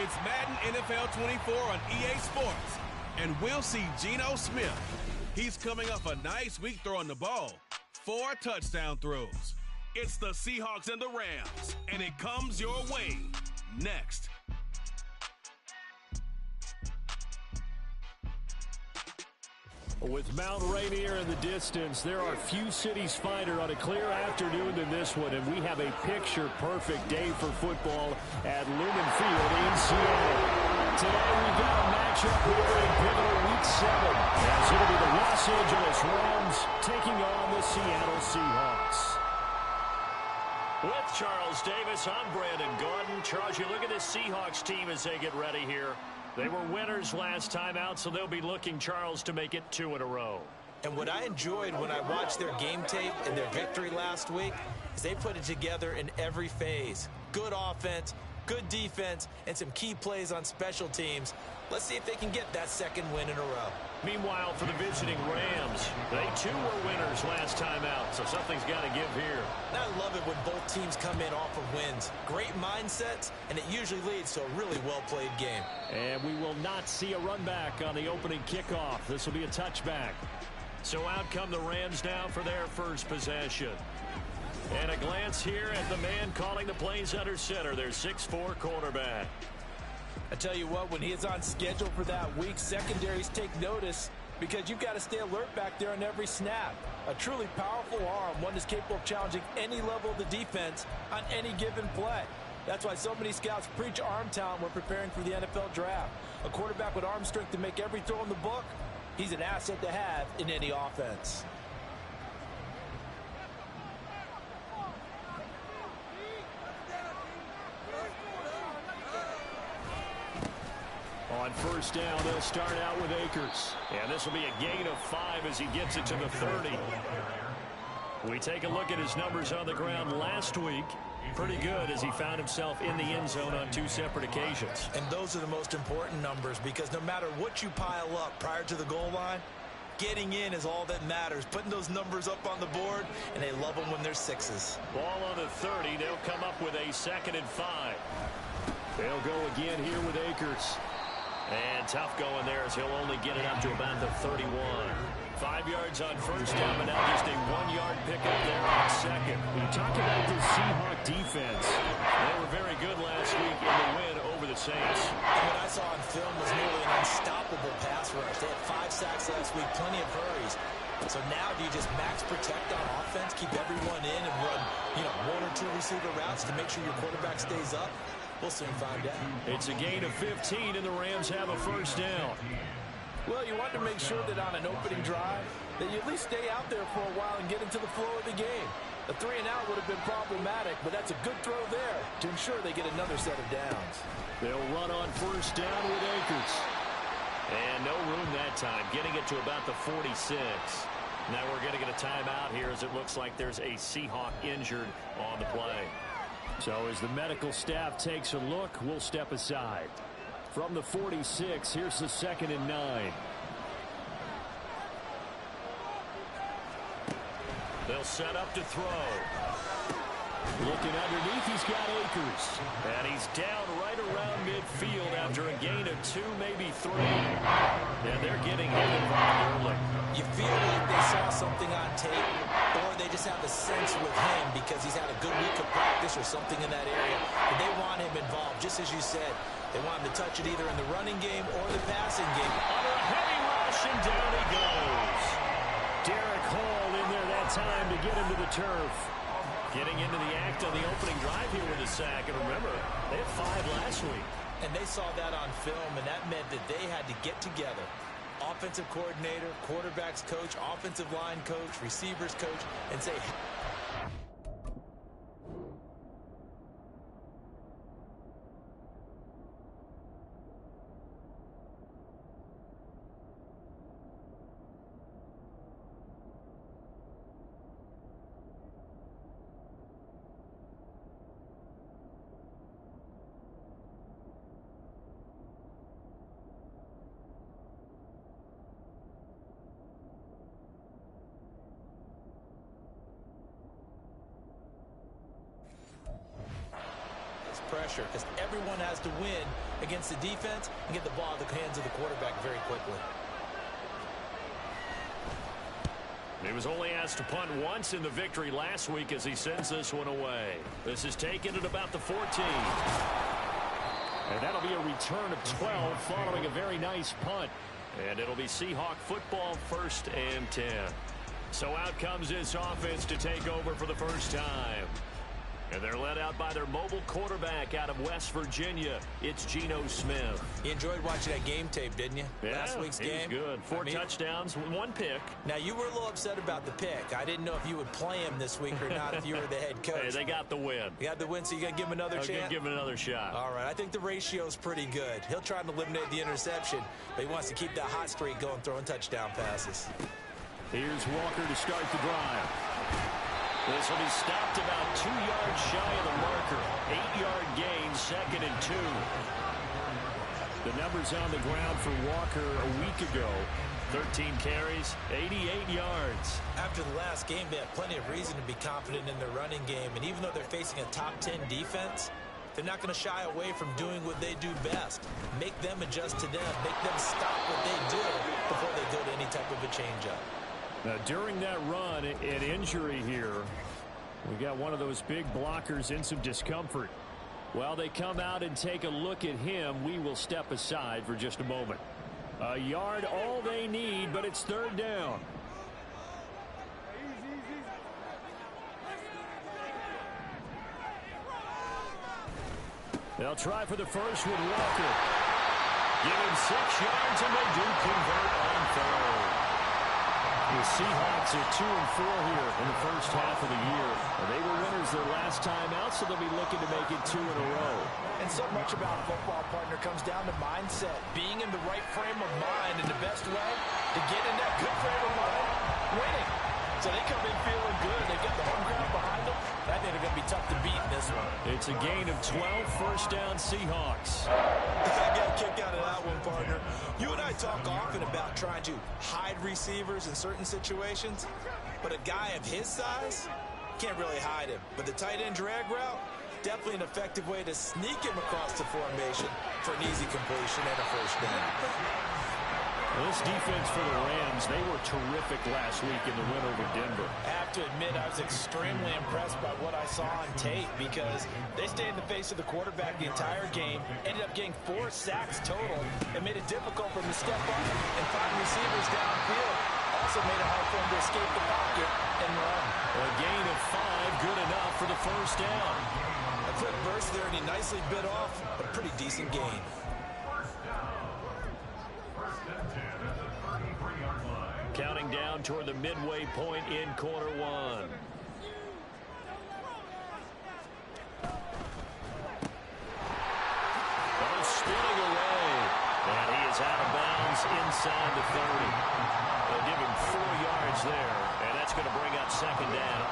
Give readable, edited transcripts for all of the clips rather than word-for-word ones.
It's Madden NFL 24 on EA Sports, and we'll see Geno Smith. He's coming off a nice week throwing the ball. 4 touchdown throws. It's the Seahawks and the Rams, and it comes your way next. With Mount Rainier in the distance, there are few cities finer on a clear afternoon than this one, and we have a picture-perfect day for football at Lumen Field in Seattle. Today we've got a matchup here in pivotal Week 7, as it'll be the Los Angeles Rams taking on the Seattle Seahawks. With Charles Davis, I'm Brandon Gaudin. Charles, you look at this Seahawks team as they get ready here. They were winners last time out, so they'll be looking, Charles, to make it 2 in a row. And what I enjoyed when I watched their game tape and their victory last week is they put it together in every phase. Good offense, good defense, and some key plays on special teams. Let's see if they can get that 2nd win in a row. Meanwhile, for the visiting Rams, they too were winners last time out, so something's got to give here. And I love it when both teams come in off of wins. Great mindsets, and it usually leads to a really well-played game. And we will not see a run back on the opening kickoff. This will be a touchback. So out come the Rams now for their first possession. And a glance here at the man calling the plays under center, their 6'4" cornerback. I tell you what, when he is on schedule for that week, secondaries take notice because you've got to stay alert back there on every snap. A truly powerful arm, one that's capable of challenging any level of the defense on any given play. That's why so many scouts preach arm talent when preparing for the NFL draft. A quarterback with arm strength to make every throw in the book, he's an asset to have in any offense. On first down, they'll start out with Akers. And this will be a gain of 5 as he gets it to the 30. We take a look at his numbers on the ground last week. Pretty good as he found himself in the end zone on 2 separate occasions. And those are the most important numbers because no matter what you pile up prior to the goal line, getting in is all that matters. Putting those numbers up on the board, and they love them when they're 6s. Ball on the 30. They'll come up with a 2nd and 5. They'll go again here with Akers. And tough going there as he'll only get it up to about the 31. 5 yards on first down, but now just a 1-yard pickup there on 2nd. We talked about this Seahawk defense. They were very good last week in the win over the Saints. And what I saw on film was nearly an unstoppable pass rush. They had 5 sacks last week, plenty of hurries. So now do you just max protect on offense, keep everyone in and run, 1 or 2 receiver routes to make sure your quarterback stays up? We'll soon find out. It's a gain of 15, and the Rams have a first down. Well, you want to make sure that on an opening drive, that you at least stay out there for a while and get into the flow of the game. A 3-and-out would have been problematic, but that's a good throw there to ensure they get another set of downs. They'll run on first down with Akers. And no room that time, getting it to about the 46. Now we're going to get a timeout here as it looks like there's a Seahawk injured on the play. So as the medical staff takes a look, we'll step aside. From the 46, here's the 2nd and 9. They'll set up to throw. Looking underneath, he's got Akers. And he's down right around midfield after a gain of 2, maybe 3. And they're getting him involved early. You feel like they saw something on tape, or they just have a sense with him because he's had a good week of practice or something in that area. And they want him involved, just as you said. They want him to touch it either in the running game or the passing game. Under a heavy rush, and down he goes. Derek Hall in there that time to get him to the turf. Getting into the act on the opening drive here with a sack. And remember, they had 5 last week. And they saw that on film, and that meant that they had to get together. Offensive coordinator, quarterbacks coach, offensive line coach, receivers coach, and say, pressure because everyone has to win against the defense and get the ball in the hands of the quarterback very quickly. He was only asked to punt once in the victory last week as he sends this one away. This is taken at about the 14. And that'll be a return of 12 following a very nice punt. And it'll be Seahawk football, 1st and 10. So out comes this offense to take over for the first time. And they're led out by their mobile quarterback out of West Virginia. It's Geno Smith. You enjoyed watching that game tape, didn't you? Yeah, Last week's game. He was good. 4 touchdowns, 1 pick. Now, you were a little upset about the pick. I didn't know if you would play him this week or not if you were the head coach. Hey, they got the win. You got the win, so you got to give him another chance? Give him another shot. All right, I think the ratio's pretty good. He'll try to eliminate the interception, but he wants to keep that hot streak going, throwing touchdown passes. Here's Walker to start the drive. This will be stopped about 2 yards shy of the marker. 8-yard gain, 2nd and 2. The numbers on the ground for Walker a week ago. 13 carries, 88 yards. After the last game, they have plenty of reason to be confident in their running game. And even though they're facing a top 10 defense, they're not going to shy away from doing what they do best. Make them adjust to them. Make them stop what they do before they go to any type of a changeup. Now, during that run, an injury here. We got one of those big blockers in some discomfort. While they come out and take a look at him, we will step aside for just a moment. A yard, all they need, but it's 3rd down. They'll try for the first with Walker. Give him 6 yards, and they do convert on 3rd. The Seahawks are 2-4 here in the first half of the year. They were winners their last time out, so they'll be looking to make it 2 in a row. And so much about football, partner, comes down to mindset. Being in the right frame of mind, and the best way to get in that good frame of mind, winning. So they come in feeling good. They got the home ground behind them. I think they're going to be tough to beat in this one. It's a gain of 12, 1st down Seahawks. I got a kick out of that one, partner. You and I talk often about trying to hide receivers in certain situations, but a guy of his size can't really hide him. But the tight end drag route, definitely an effective way to sneak him across the formation for an easy completion and a 1st down. This defense for the Rams, they were terrific last week in the win over Denver. I have to admit, I was extremely impressed by what I saw on tape because they stayed in the face of the quarterback the entire game, ended up getting 4 sacks total, and made it difficult for him to step up and find receivers downfield. Also made it hard for him to escape the pocket and run. A gain of 5, good enough for the 1st down. A quick burst there, and he nicely bit off a pretty decent gain. Counting down toward the midway point in quarter 1. Oh, spinning away. And he is out of bounds inside the 30. They'll give him 4 yards there, and that's going to bring up 2nd down.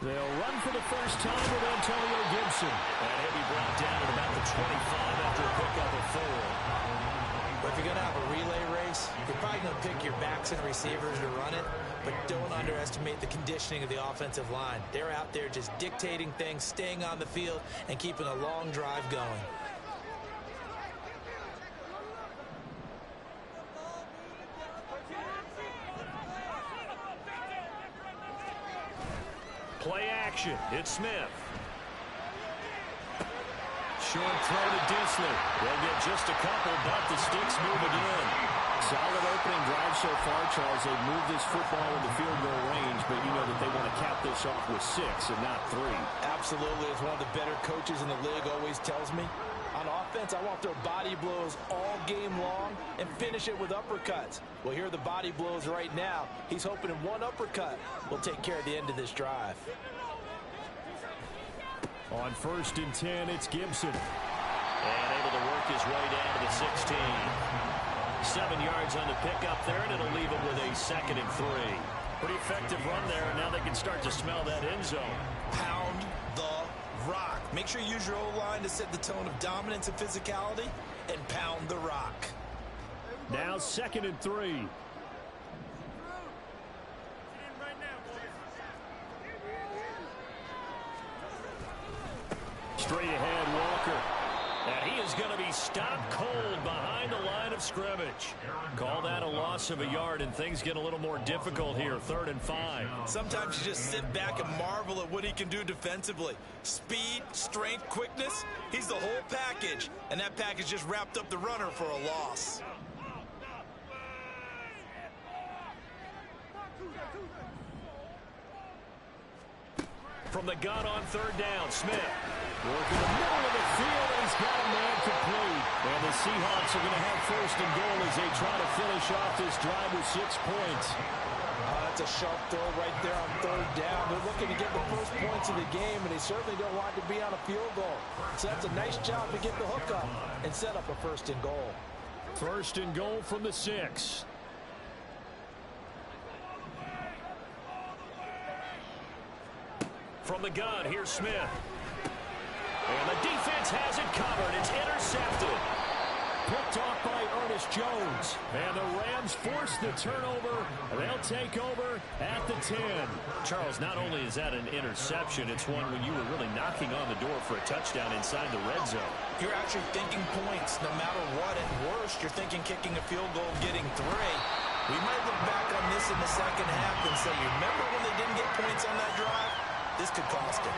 They'll run for the first time with Antonio Gibson. And he'll be brought down at about the 25 after a pickup of 4. But if you're going to have a relay race, you're probably going to pick your backs and receivers to run it, but don't underestimate the conditioning of the offensive line. They're out there just dictating things, staying on the field, and keeping a long drive going. Play action. It's Smith. Short throw to Dissler. They'll get just a couple, but the sticks move again. Solid opening drive so far, Charles. They've moved this football into field goal range, but you know that they want to cap this off with 6 and not 3. Absolutely. As one of the better coaches in the league always tells me, on offense, I want their body blows all game long and finish it with uppercuts. Well, here are the body blows right now. He's hoping in one uppercut will take care of the end of this drive. On 1st and 10, it's Gibson. And able to work his way down to the 16. 7 yards on the pickup there, and it'll leave him with a 2nd and 3. Pretty effective run there, and now they can start to smell that end zone. Pound the rock. Make sure you use your O-line to set the tone of dominance and physicality and pound the rock. Now 2nd and 3. Straight ahead, Walker. And he is going to be stopped cold behind the line of scrimmage. Call that a loss of a yard, and things get a little more difficult here. 3rd and 5. Sometimes you just sit back and marvel at what he can do defensively. Speed, strength, quickness. He's the whole package. And that package just wrapped up the runner for a loss. From the gun on 3rd down, Smith. Working the middle of the field, and he's got a man complete. And the Seahawks are going to have 1st and goal as they try to finish off this drive with 6 points. That's a sharp throw right there on 3rd down. They're looking to get the first points of the game, and they certainly don't want to be on a field goal. So that's a nice job to get the hook up and set up a 1st and goal. 1st and goal from the 6. From the gun, here's Smith. And the defense has it covered. It's intercepted. Picked off by Ernest Jones. And the Rams force the turnover. They'll take over at the 10. Charles, not only is that an interception, it's one when you were really knocking on the door for a touchdown inside the red zone. You're actually thinking points no matter what. At worst, you're thinking kicking a field goal, getting 3. We might look back on this in the second half and say, you remember when they didn't get points on that drive? This could cost him.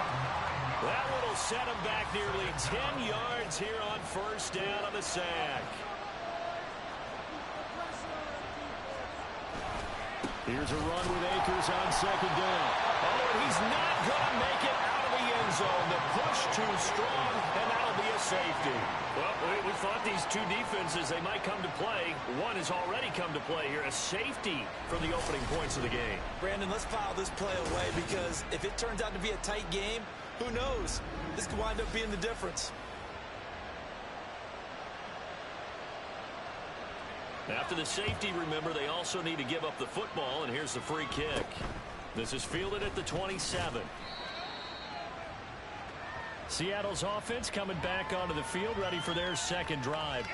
That one will set him back nearly 10 yards here on 1st down on the sack. Here's a run with Akers on 2nd down. Oh, and he's not going to make it out of the end zone. The push too strong, and that'll be a safety. Well, we thought these two defenses, they might come to play. One has already come to play here, a safety for the opening points of the game. Brandon, let's file this play away because if it turns out to be a tight game, who knows? This could wind up being the difference. After the safety, remember, they also need to give up the football, and here's the free kick. This is fielded at the 27. Seattle's offense coming back onto the field, ready for their 2nd drive.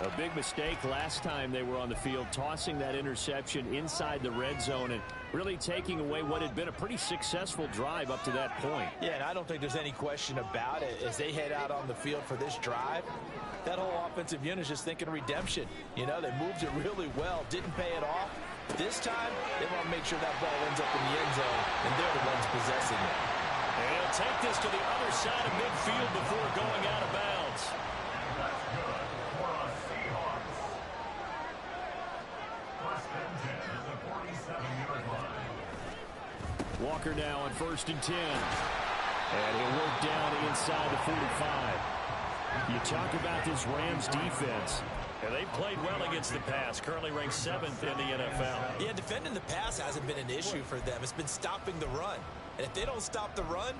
A big mistake last time they were on the field, tossing that interception inside the red zone and really taking away what had been a pretty successful drive up to that point. Yeah, and I don't think there's any question about it. As they head out on the field for this drive, that whole offensive unit is just thinking redemption. You know, they moved it really well, didn't pay it off. This time, they want to make sure that ball ends up in the end zone, and they're the ones possessing it. And he'll take this to the other side of midfield before going out of bounds. That's good for a Seahawks. 1st and 10 at the 47-yard line. Walker now on 1st and 10. And he'll work down inside the 45. You talk about this Rams defense. And they played well against the pass, currently ranked 7th in the NFL. Yeah, defending the pass hasn't been an issue for them. It's been stopping the run. And if they don't stop the run,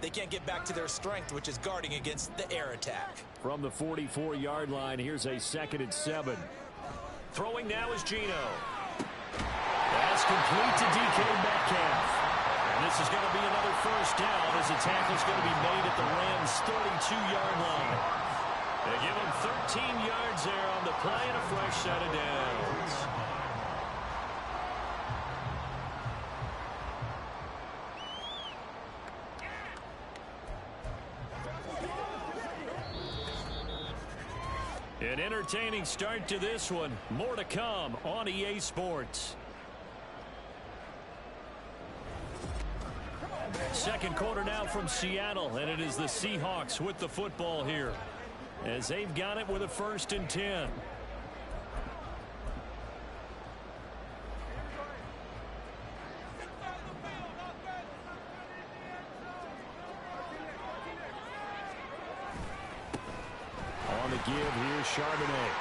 they can't get back to their strength, which is guarding against the air attack. From the 44-yard line, here's a 2nd and 7. Throwing now is Geno. That's complete to DK Metcalf. And this is going to be another 1st down as the tackle is going to be made at the Rams' 32-yard line. They give him 13 yards there on the play and a fresh set of downs. An entertaining start to this one. More to come on EA Sports. 2nd quarter now from Seattle, and it is the Seahawks with the football here as they've got it with a 1st and 10. On the give, here's Charbonnet.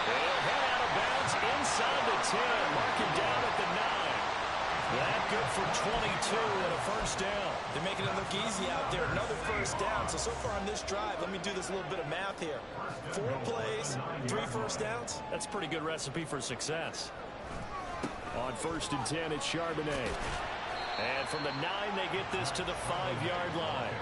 They'll head out of bounds inside the 10, marking down at the 9. That good for 22 and a 1st down. They're making it look easy out there. Another 1st down. So far on this drive, let me do this little bit of math here. 4 plays, 3 1st downs. That's a pretty good recipe for success. On 1st and 10, it's Charbonnet. And from the 9, they get this to the 5-yard line.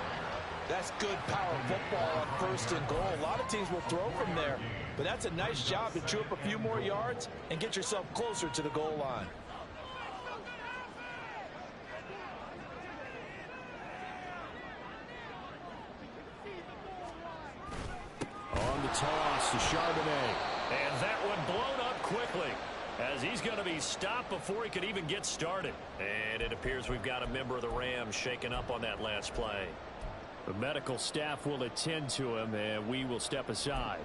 That's good power football on 1st and goal. A lot of teams will throw from there, but that's a nice job to chew up a few more yards and get yourself closer to the goal line. On the toss to Charbonnet. And that one blown up quickly, as he's going to be stopped before he could even get started. And it appears we've got a member of the Rams shaken up on that last play. The medical staff will attend to him, and we will step aside.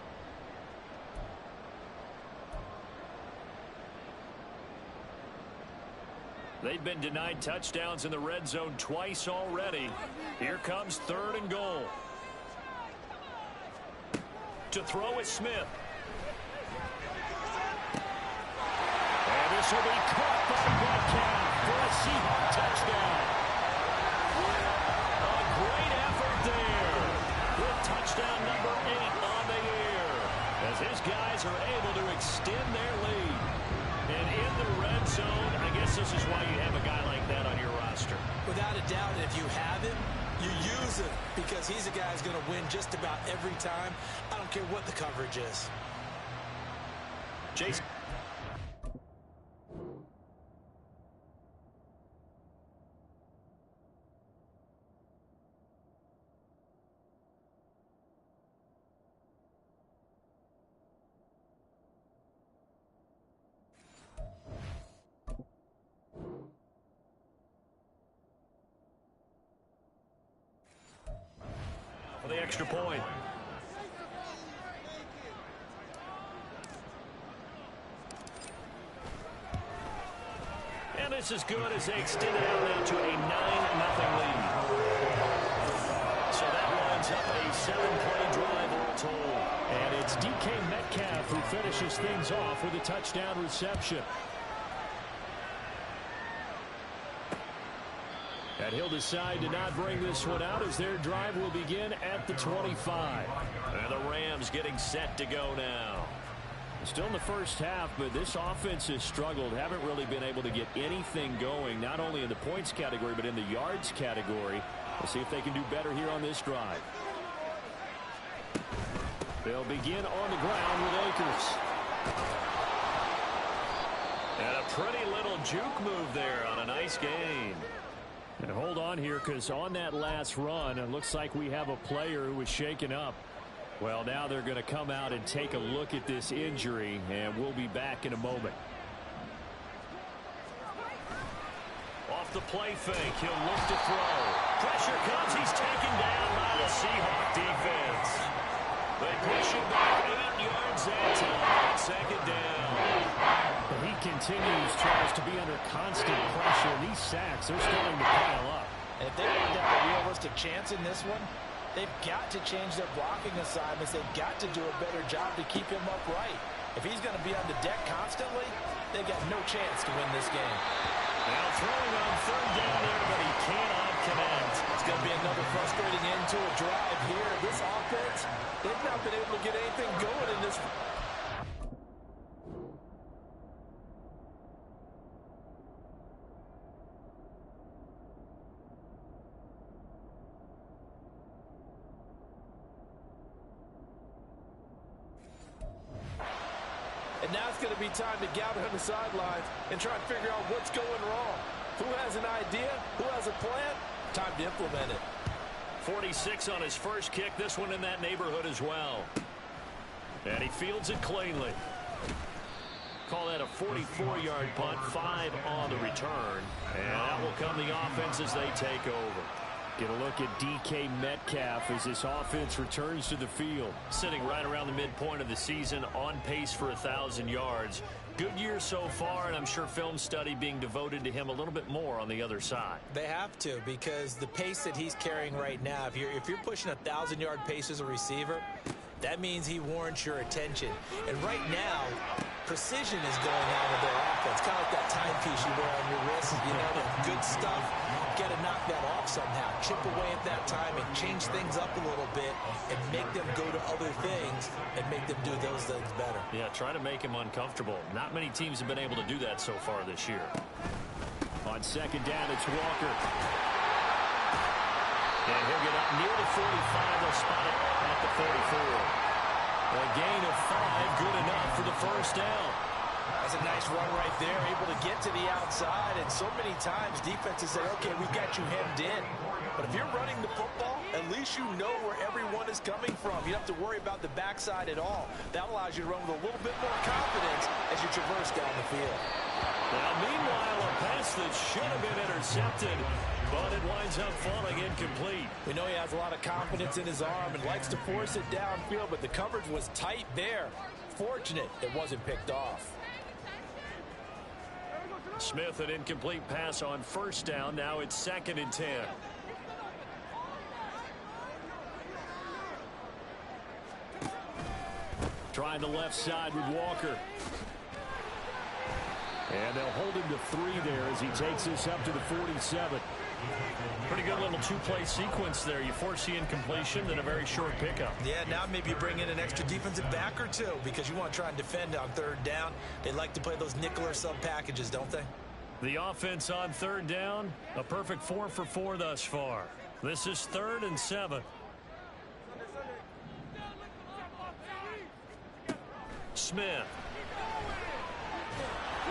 They've been denied touchdowns in the red zone twice already. Here comes 3rd and goal. To throw is Smith. And this will be caught by Metcalf for a Seahawks touchdown. A great effort there. With touchdown number 8 on the year, as his guys are able to extend their lead. And in the red zone, I guess this is why you have a guy like that on your roster. Without a doubt, if you have him, you use him, because he's a guy who's going to win just about every time. I don't care what the coverage is. Jason. For the extra point. And it's as good as they extend it out now to a 9-0 lead. So that lines up a 7-play drive all told. And it's DK Metcalf who finishes things off with a touchdown reception. And he'll decide to not bring this one out, as their drive will begin at the 25. And the Rams getting set to go now. Still in the first half, but this offense has struggled. Haven't really been able to get anything going, not only in the points category, but in the yards category. We'll see if they can do better here on this drive. They'll begin on the ground with Akers. And a pretty little juke move there on a nice gain. And hold on here, because on that last run, it looks like we have a player who was shaken up. Well, now they're going to come out and take a look at this injury, and we'll be back in a moment. Off the play fake, he'll look to throw. Pressure comes, he's taken down by the Seahawks defense. They push him back 8 yards that time, 2nd down. But he continues, tries to be under constant pressure. These sacks, they're starting to pile up. And if they want to have a realistic chance in this one, they've got to change their blocking assignments. They've got to do a better job to keep him upright. If he's going to be on the deck constantly, they've got no chance to win this game. Now throwing on 3rd down there, but he cannot connect. It's going to be another frustrating end to a drive here. This offense, they've not been able to get anything going in this. And now it's going to be time to gather on the sidelines and try and figure out what's going wrong. Who has an idea? Who has a plan? Time to implement it. 46 on his first kick. This one in that neighborhood as well. And he fields it cleanly. Call that a 44-yard punt, 5 on the return. And that will come the offense as they take over. Get a look at DK Metcalf as this offense returns to the field. Sitting right around the midpoint of the season, on pace for 1,000 yards. Good year so far, and I'm sure film study being devoted to him a little bit more on the other side. They have to, because the pace that he's carrying right now, if you're pushing 1,000-yard pace as a receiver, that means he warrants your attention. And right now, precision is going on with their offense. Kind of like that timepiece you wear on your wrist. You know, the good stuff. Got to knock that off somehow. Chip away at that time and change things up a little bit and make them go to other things and make them do those things better. Yeah, try to make him uncomfortable. Not many teams have been able to do that so far this year. On second down, it's Walker. And he'll get up near the 45. They'll spot it at the 44. A gain of 5, good enough for the first down. That's a nice run right there, able to get to the outside. And so many times defenses say, okay, we've got you hemmed in. But if you're running the football, at least you know where everyone is coming from. You don't have to worry about the backside at all. That allows you to run with a little bit more confidence as you traverse down the field. Now, meanwhile, a pass that should have been intercepted, but it winds up falling incomplete. We know he has a lot of confidence in his arm and likes to force it downfield, but the coverage was tight there. Fortunate it wasn't picked off. Smith, an incomplete pass on first down. Now it's 2nd and 10. Trying the left side with Walker. And they'll hold him to 3 there as he takes this up to the 47. Pretty good little two-play sequence there. You force the incompletion, then a very short pickup. Yeah, now maybe you bring in an extra defensive back or two because you want to try and defend on 3rd down. They like to play those nickel or sub packages, don't they? The offense on 3rd down, a perfect 4 for 4 thus far. This is 3rd and 7. Smith.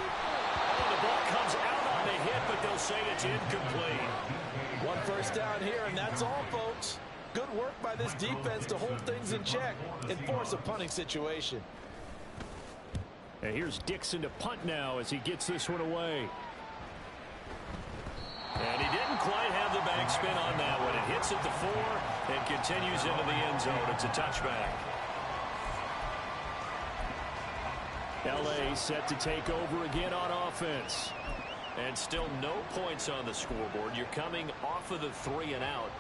Oh, the ball comes out on the hit, but they'll say it's incomplete. 1 first down here, and that's all, folks. Good work by this defense to hold things in check and force a punting situation. And here's Dixon to punt now as he gets this one away. And he didn't quite have the backspin on that one. It hits at the 4 and continues into the end zone. It's a touchback. L.A. set to take over again on offense. And still no points on the scoreboard. You're coming off of the 3 and out.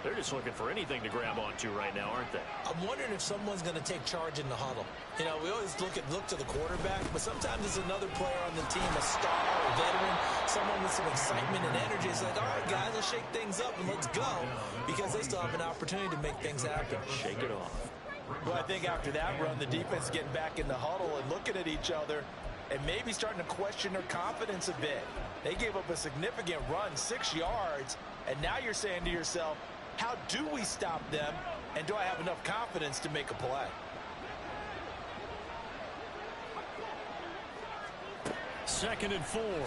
They're just looking for anything to grab onto right now, aren't they? I'm wondering if someone's going to take charge in the huddle. You know, we always look to the quarterback, but sometimes it's another player on the team, a star, a veteran, someone with some excitement and energy. It's like, all right, guys, let's shake things up and let's go, because they still have an opportunity to make things happen. Shake it off. Well, I think after that run, the defense is getting back in the huddle and looking at each other and maybe starting to question their confidence a bit. They gave up a significant run, 6 yards, and now you're saying to yourself, how do we stop them, and do I have enough confidence to make a play? Second and 4. They'll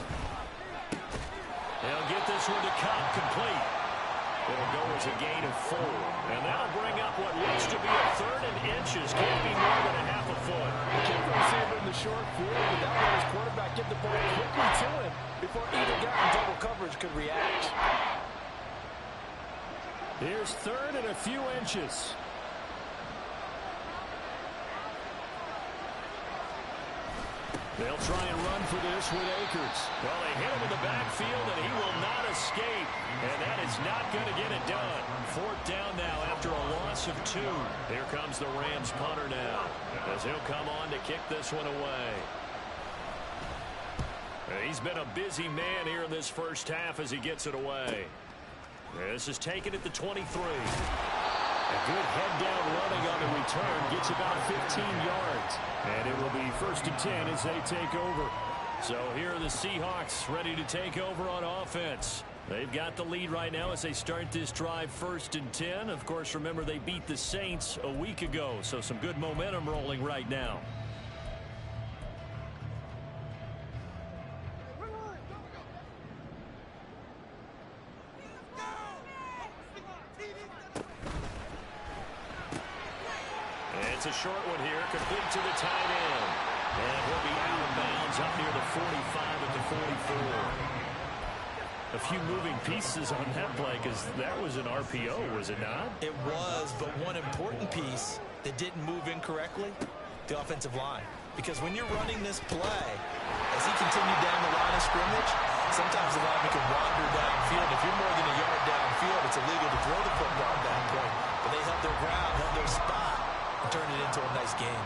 get this one to Cobb, complete. It'll go as a gain of 4. And that'll bring up what looks to be a 3rd and inches. Can't be more than a half a foot. The kicker receiver in the short field, but that one his quarterback get the ball quickly to him before either guy in double coverage could react. Here's 3rd and a few inches. They'll try and run for this with Akers. Well, they hit him in the backfield, and he will not escape. And that is not going to get it done. 4th down now after a loss of 2. Here comes the Rams punter now, as he'll come on to kick this one away. He's been a busy man here in this first half as he gets it away. This is taken at the 23. A good head-down running on the return. Gets about 15 yards. And it will be 1st and 10 as they take over. So here are the Seahawks ready to take over on offense. They've got the lead right now as they start this drive 1st and 10. Of course, remember they beat the Saints a week ago. So some good momentum rolling right now. It's a short one here, complete to the tight end. And he'll be out of bounds up near the 45 at the 44. A few moving pieces on that play because that was an RPO, was it not? It was, but one important piece that didn't move incorrectly, the offensive line. Because when you're running this play, as he continued down the line of scrimmage, sometimes the lineman can wander downfield. If you're more than a yard downfield, it's illegal to throw the football at that point. But they held their ground, held their spot, and turned it into a nice game.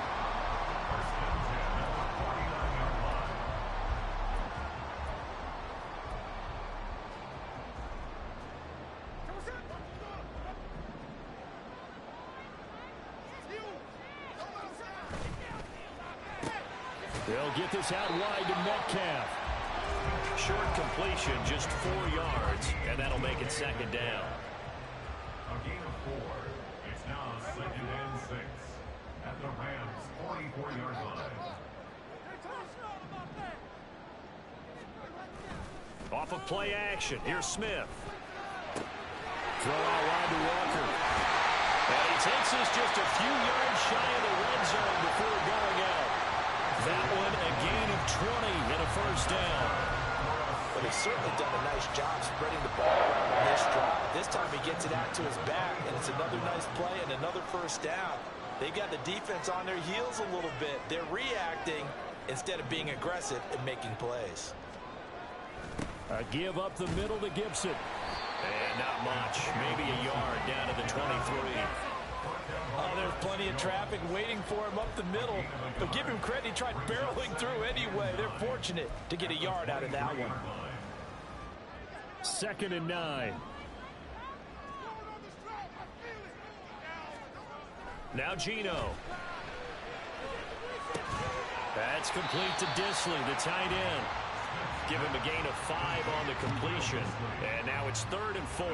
They'll get this out wide to Metcalf. Short completion, just 4 yards, and that'll make it second down. A gain of 4. It's now 2nd and 6 at the Rams' 44-yard line. Off of play action, here's Smith. Throw out wide to Walker. And he takes us just a few yards shy of the red zone before going out. That one a gain of 20 and a first down. But he's certainly done a nice job spreading the ball around on this drive. This time he gets it out to his back, and it's another nice play and another first down. They've got the defense on their heels a little bit. They're reacting instead of being aggressive and making plays. A give up the middle to Gibson. And not much. Maybe a yard down to the 23. Oh, there's plenty of traffic waiting for him up the middle. But give him credit, he tried barreling through anyway. They're fortunate to get a yard out of that one. 2nd and 9. Now Geno. That's complete to Disley, the tight end. Give him a gain of 5 on the completion. And now it's 3rd and 4.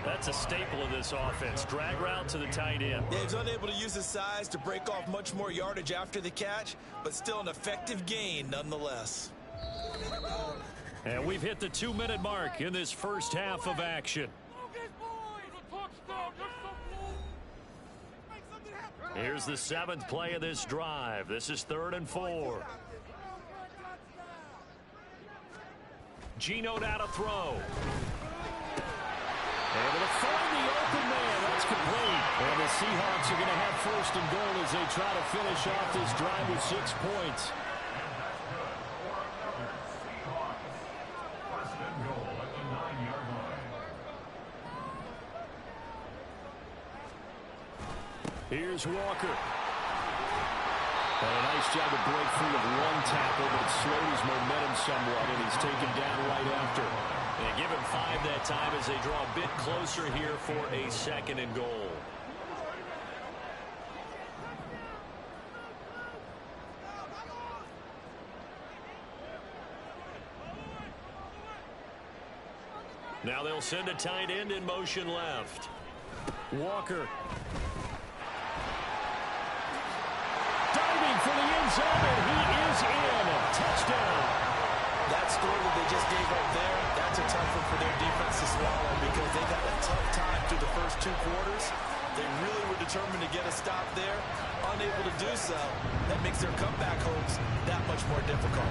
That's a staple of this offense. Drag route to the tight end. Yeah, he's unable to use his size to break off much more yardage after the catch, but still an effective gain nonetheless. And we've hit the 2-minute mark in this first half of action. Here's the 7th play of this drive. This is 3rd and 4. Geno now to throw. Able to find the open man. That's complete. And the Seahawks are going to have 1st and goal as they try to finish off this drive with 6 points. Here's Walker. And a nice job to break free of one tackle, but it slowed his momentum somewhat, and he's taken down right after. And give him 5 that time as they draw a bit closer here for a 2nd and goal. Now they'll send a tight end in motion left. Walker. Diving for the end zone, and he is in. Touchdown. That score that they just gave up there, that's a tough one for their defense to swallow because they've had a tough time through the first 2 quarters. They really were determined to get a stop there. Unable to do so, that makes their comeback hopes that much more difficult.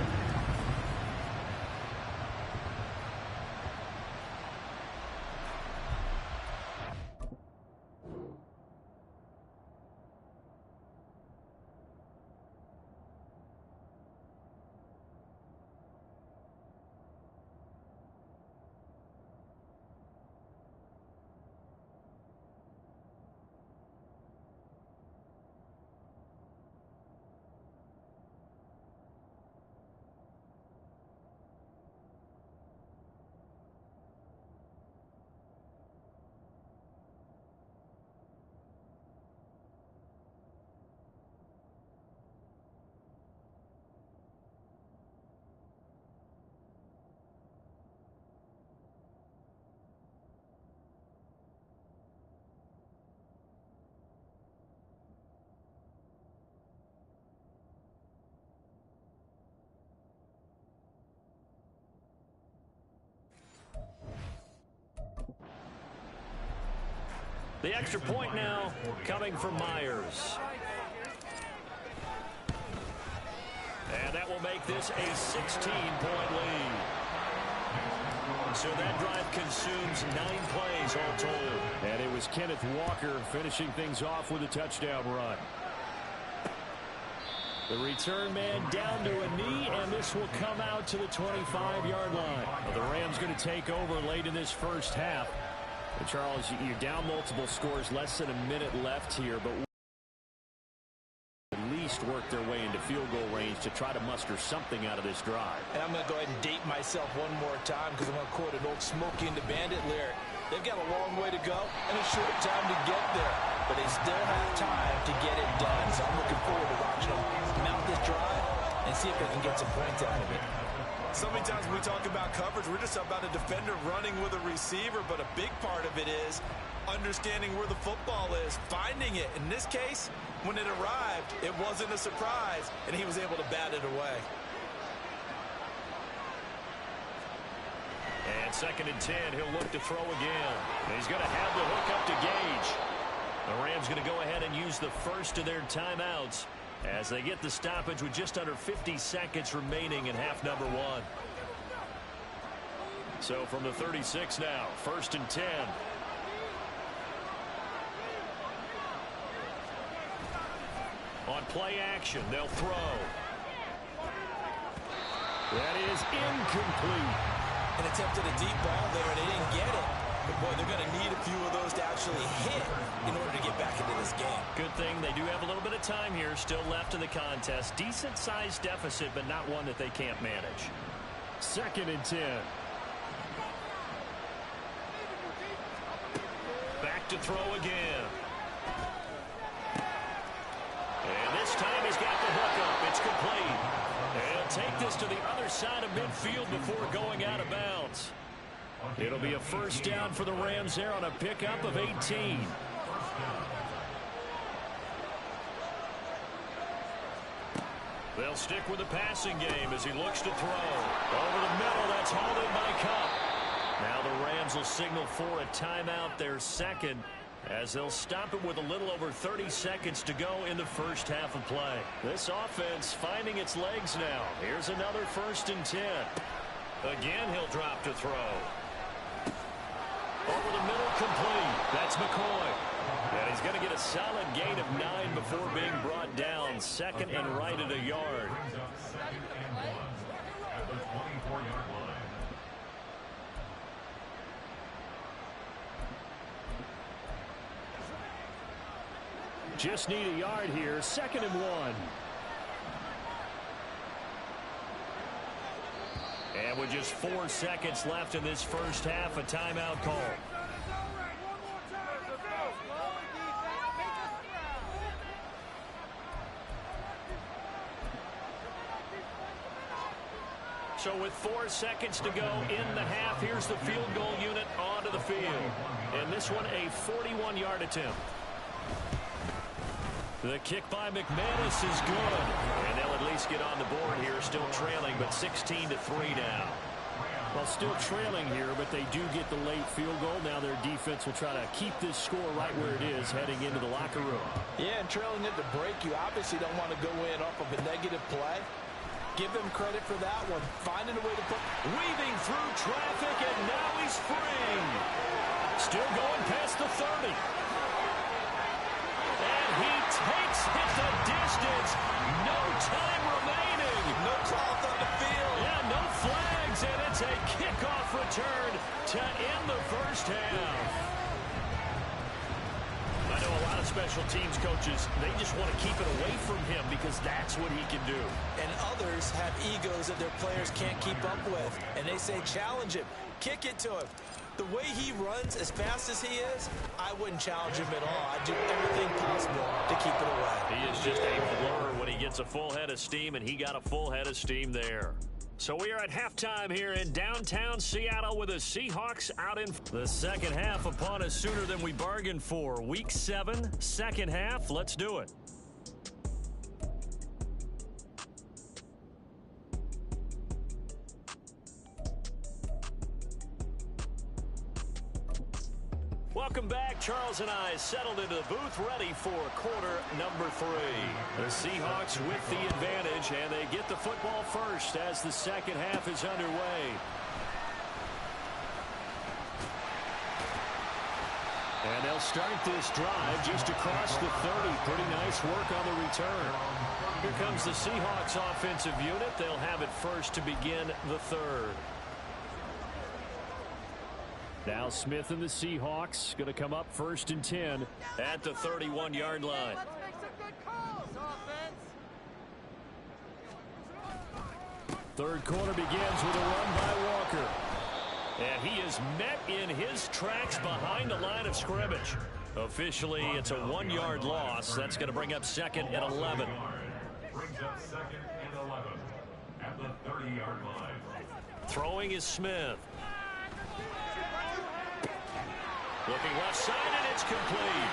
The extra point now coming from Myers. And that will make this a 16-point lead. So that drive consumes 9 plays all told. And it was Kenneth Walker finishing things off with a touchdown run. The return man down to a knee, and this will come out to the 25-yard line. Well, the Rams going to take over late in this first half. And Charles, you're down multiple scores, less than a minute left here, but at least work their way into field goal range to try to muster something out of this drive. And I'm going to go ahead and date myself one more time because I'm going to quote an old Smokey and the Bandit lyric. They've got a long way to go and a short time to get there, but they still have time to get it done. So I'm looking forward to watching them mount this drive and see if they can get some points out of it. So many times when we talk about coverage, we're just about a defender running with a receiver, but a big part of it is understanding where the football is, finding it. In this case, when it arrived, it wasn't a surprise, and he was able to bat it away. And 2nd and 10, he'll look to throw again. And he's going to have the hook up to Gage. The Rams going to go ahead and use the first of their timeouts as they get the stoppage with just under 50 seconds remaining in half number 1. So from the 36 now, 1st and 10. On play action, they'll throw. That is incomplete. And attempted a deep ball there, and they didn't get it. But, boy, they're going to need a few of those to actually hit in order to get back into this game. Good thing they do have a little bit of time here still left in the contest. Decent-sized deficit, but not one that they can't manage. 2nd and 10. Back to throw again. And this time he's got the hook up. It's complete. And take this to the other side of midfield before going out of bounds. It'll be a first down for the Rams there on a pickup of 18. They'll stick with the passing game as he looks to throw. Over the middle, that's hauled in by Cup. Now the Rams will signal for a timeout, their second, as they'll stop it with a little over 30 seconds to go in the first half of play. This offense finding its legs now. Here's another 1st and 10. Again, he'll drop to throw. Over the middle, complete. That's McCoy. And he's going to get a solid gain of 9 before being brought down. 2nd and right at a yard. Brings up 2nd and 1 at the 24-yard line. Just need a yard here. 2nd and 1. And with just 4 seconds left in this first half, a timeout call. So with 4 seconds to go in the half, here's the field goal unit onto the field. And this one a 41-yard attempt. The kick by McManus is good. And they'll at least get on the board here, still trailing, but 16-3 now. Well, still trailing here, but they do get the late field goal. Now their defense will try to keep this score right where it is heading into the locker room. Yeah, and trailing at the break, you obviously don't want to go in off of a negative play. Give them credit for that one. Finding a way to put... Weaving through traffic, and now he's free. Still going past the 30. And he takes it the distance. No time remaining. No cloth on the field. Yeah, no flags, and it's a kickoff return to end the first half. I know a lot of special teams coaches, they just want to keep it away from him because that's what he can do. And others have egos that their players can't keep up with. And they say, challenge him. Kick it to him. The way he runs as fast as he is, I wouldn't challenge him at all. I'd do everything possible to keep it away. He is just a blur when he gets a full head of steam, and he got a full head of steam there. So we are at halftime here in downtown Seattle with the Seahawks out in the second half upon us sooner than we bargained for. Week 7, second half. Let's do it. Welcome back. Charles and I settled into the booth ready for quarter number 3. The Seahawks with the advantage, and they get the football first as the second half is underway. And they'll start this drive just across the 30. Pretty nice work on the return. Here comes the Seahawks offensive unit. They'll have it first to begin the third. Now Smith and the Seahawks going to come up 1st and 10 at the 31-yard line. Let's make some good calls, offense. Third quarter begins with a run by Walker. And he is met in his tracks behind the line of scrimmage. Officially, it's a 1-yard loss. That's going to bring up 2nd and 11. Brings up 2nd and 11 at the 30-yard line. Throwing is Smith. Looking left side, and it's complete.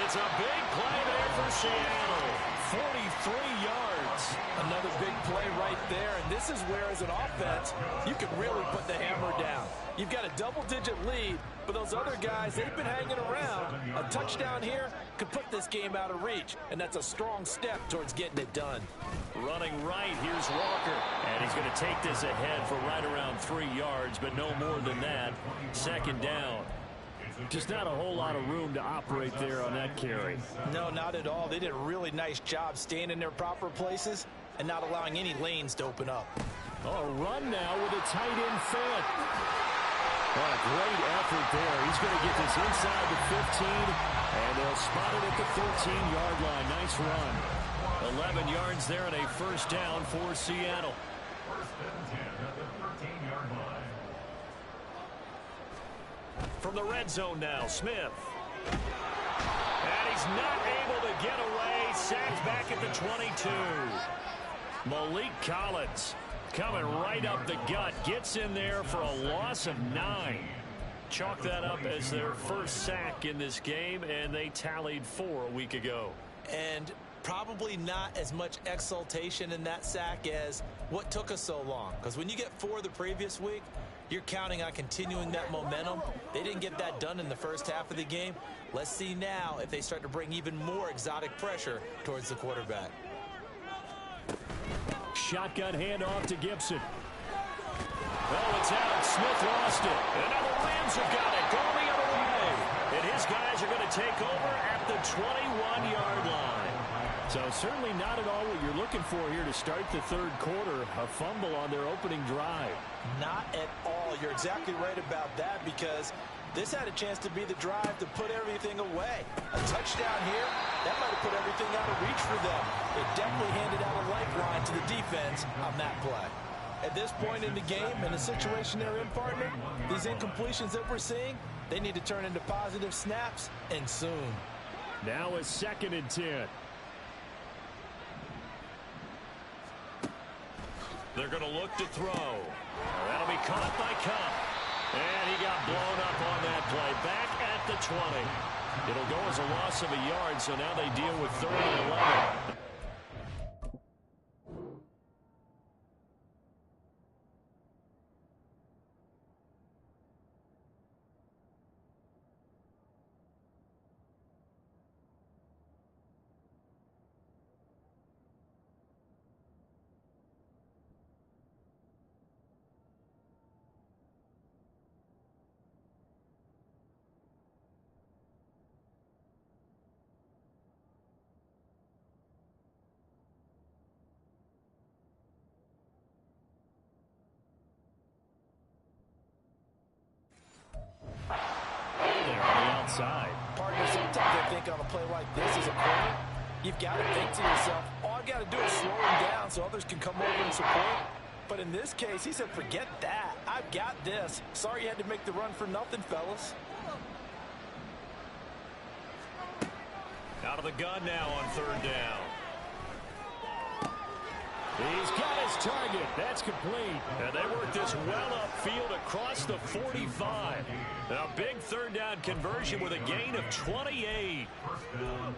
It's a big play there for Seattle. 43 yards. Another big play right there, and this is where, as an offense, you can really put the hammer down. You've got a double-digit lead, but those other guys, they've been hanging around. A touchdown here could put this game out of reach, and that's a strong step towards getting it done. Running right, here's Walker. And he's going to take this ahead for right around 3 yards, but no more than that. Second down. Just not a whole lot of room to operate there on that carry. No, not at all. They did a really nice job staying in their proper places and not allowing any lanes to open up. Oh, a run now with a tight end fit. What a great effort there. He's going to get this inside the 15, and they'll spot it at the 13-yard line. Nice run. 11 yards there and a first down for Seattle. First and 10 at the 13-yard line. From the red zone now, Smith. And he's not able to get away. Sacked back at the 22. Malik Collins coming right up the gut. Gets in there for a loss of 9. Chalk that up as their first sack in this game, and they tallied 4 a week ago. And probably not as much exultation in that sack as what took us so long. Because when you get 4 the previous week, you're counting on continuing that momentum. They didn't get that done in the first half of the game. Let's see now if they start to bring even more exotic pressure towards the quarterback. Shotgun handoff to Gibson. Oh, it's out. Smith lost it. And now the Rams have got it. Going the other way. And his guys are going to take over at the 21-yard line. So certainly not at all what you're looking for here to start the third quarter. A fumble on their opening drive. Not at all. You're exactly right about that, because this had a chance to be the drive to put everything away. A touchdown here, that might have put everything out of reach for them. It definitely handed out a lifeline to the defense on that play. At this point in the game, in the situation they're in, partner, these incompletions that we're seeing, they need to turn into positive snaps, and soon. Now a 2nd and 10. They're going to look to throw. That'll be caught by Cup. And he got blown up on that play. Back at the 20. It'll go as a loss of a yard, so now they deal with 3rd and 11. Partner, sometimes I think on a play like this as a corner, you've got to think to yourself, all I've got to do is slow him down so others can come over and support. But in this case, he said, forget that. I've got this. Sorry you had to make the run for nothing, fellas. Out of the gun now on 3rd down. He's got his target. That's complete. And they work this well upfield across the 45. A big 3rd down conversion with a gain of 28.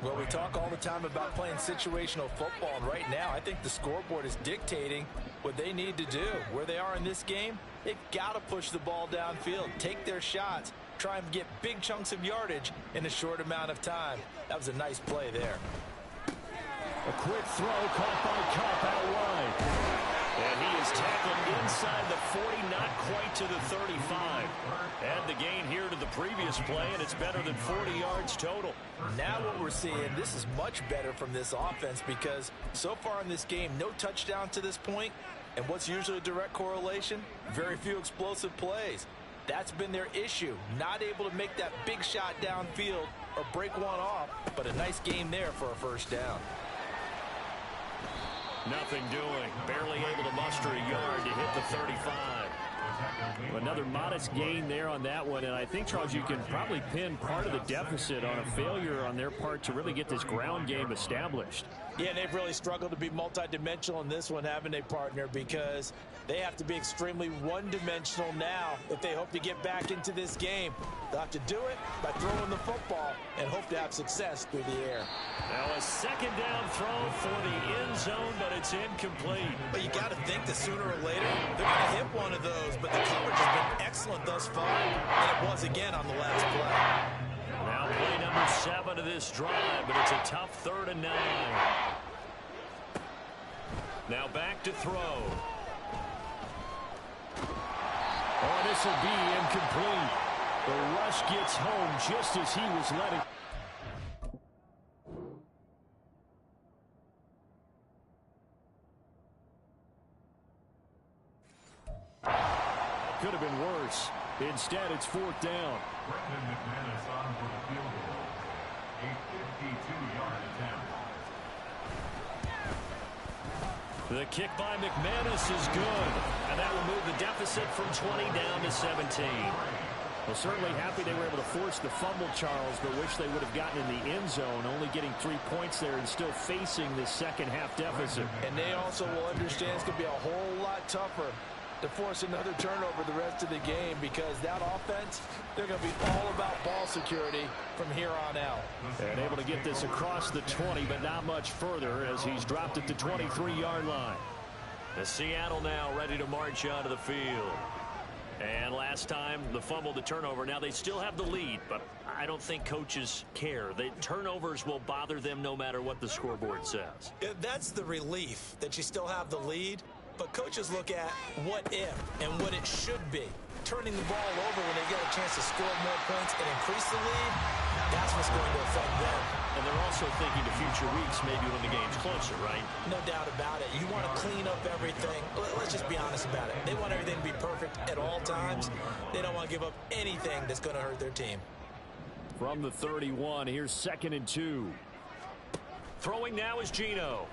Well, we talk all the time about playing situational football, and right now I think the scoreboard is dictating what they need to do. Where they are in this game, they've got to push the ball downfield, take their shots, try and get big chunks of yardage in a short amount of time. That was a nice play there. A quick throw caught by Cup out wide. And he is tackled inside the 40, not quite to the 35. Add the gain here to the previous play, and it's better than 40 yards total. Now what we're seeing, this is much better from this offense, because so far in this game, no touchdown to this point. And what's usually a direct correlation? Very few explosive plays. That's been their issue, not able to make that big shot downfield or break one off, but a nice game there for a first down. Nothing doing. Barely able to muster a yard to hit the 35. Another modest gain there on that one, and I think, Charles, you can probably pin part of the deficit on a failure on their part to really get this ground game established. Yeah, and they've really struggled to be multidimensional in this one, haven't they, partner? Because they have to be extremely one-dimensional now if they hope to get back into this game. They'll have to do it by throwing the football and hope to have success through the air. Now a second down throw for the end zone, but it's incomplete. But you got to think that sooner or later they're going to hit one of those. But the coverage has been excellent thus far, and it was again on the last play. Now play number 7 of this drive, but it's a tough 3rd and 9. Now back to throw. Oh, this will be incomplete. The rush gets home just as he was letting. Could have been worse. Instead, it's 4th down. Brendan McManus on for the field goal. A 52-yard attempt. The kick by McManus is good. And that will move the deficit from 20 down to 17. Well, certainly happy they were able to force the fumble, Charles, but wish they would have gotten in the end zone, only getting 3 points there and still facing the second half deficit. And they also will understand it's going to be a whole lot tougher to force another turnover the rest of the game, because that offense, they're going to be all about ball security from here on out. And able to get this across the 20, but not much further as he's dropped it to 23-yard line. The Seattle now ready to march onto the field. And last time, the fumble, the turnover. Now they still have the lead, but I don't think coaches care. The turnovers will bother them no matter what the scoreboard says. That's the relief, that you still have the lead. But coaches look at what if and what it should be. Turning the ball over when they get a chance to score more points and increase the lead, that's what's going to affect them. And they're also thinking to future weeks, maybe when the game's closer, right? No doubt about it. You want to clean up everything. Let's just be honest about it. They want everything to be perfect at all times. They don't want to give up anything that's going to hurt their team. From the 31, here's 2nd and 2. Throwing now is Geno.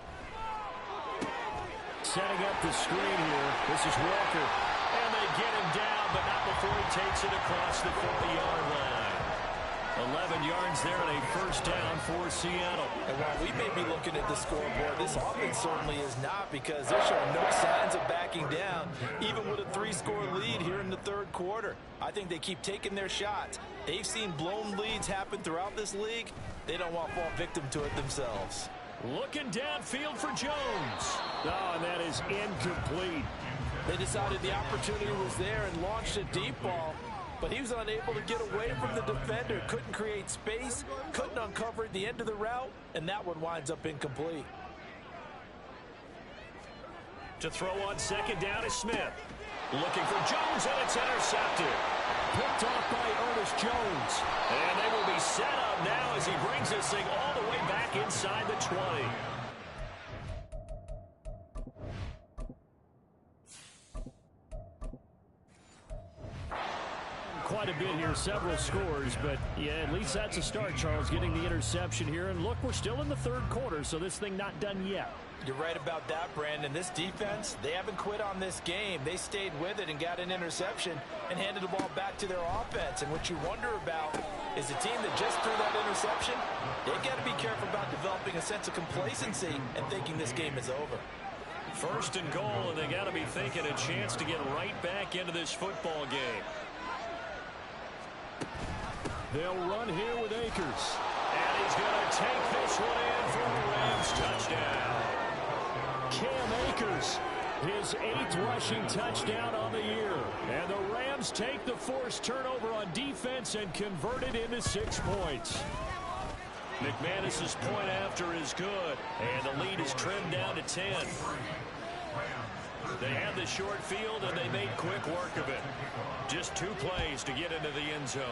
Setting up the screen here. This is Walker. And they get him down, but not before he takes it across the 40-yard line. 11 yards there and a 1st down for Seattle. And while we may be looking at the scoreboard, this offense certainly is not, because they're showing no signs of backing down, even with a 3-score lead here in the 3rd quarter. I think they keep taking their shots. They've seen blown leads happen throughout this league. They don't want to fall victim to it themselves. Looking downfield for Jones. Oh, and that is incomplete. They decided the opportunity was there and launched a deep ball, but he was unable to get away from the defender. Couldn't create space, couldn't uncover at the end of the route, and that one winds up incomplete. To throw on 2nd down is Smith. Looking for Jones, and it's intercepted. Picked off by Ernest Jones. And they will be set up now as he brings this thing all the way back inside the 20. Quite a bit here, several scores, but yeah, at least that's a start, Charles, getting the interception here. And look, we're still in the 3rd quarter, so this thing not done yet. You're right about that, Brandon. This defense, they haven't quit on this game. They stayed with it and got an interception and handed the ball back to their offense. And what you wonder about is the team that just threw that interception, they've got to be careful about developing a sense of complacency and thinking this game is over. 1st and goal, and they got to be thinking a chance to get right back into this football game. They'll run here with Akers. And he's going to take this one in for the Rams touchdown. Cam Akers, his 8th rushing touchdown on the year. And the Rams take the forced turnover on defense and convert it into 6 points. McManus's point after is good. And the lead is trimmed down to 10. They had the short field, and they made quick work of it. Just 2 plays to get into the end zone.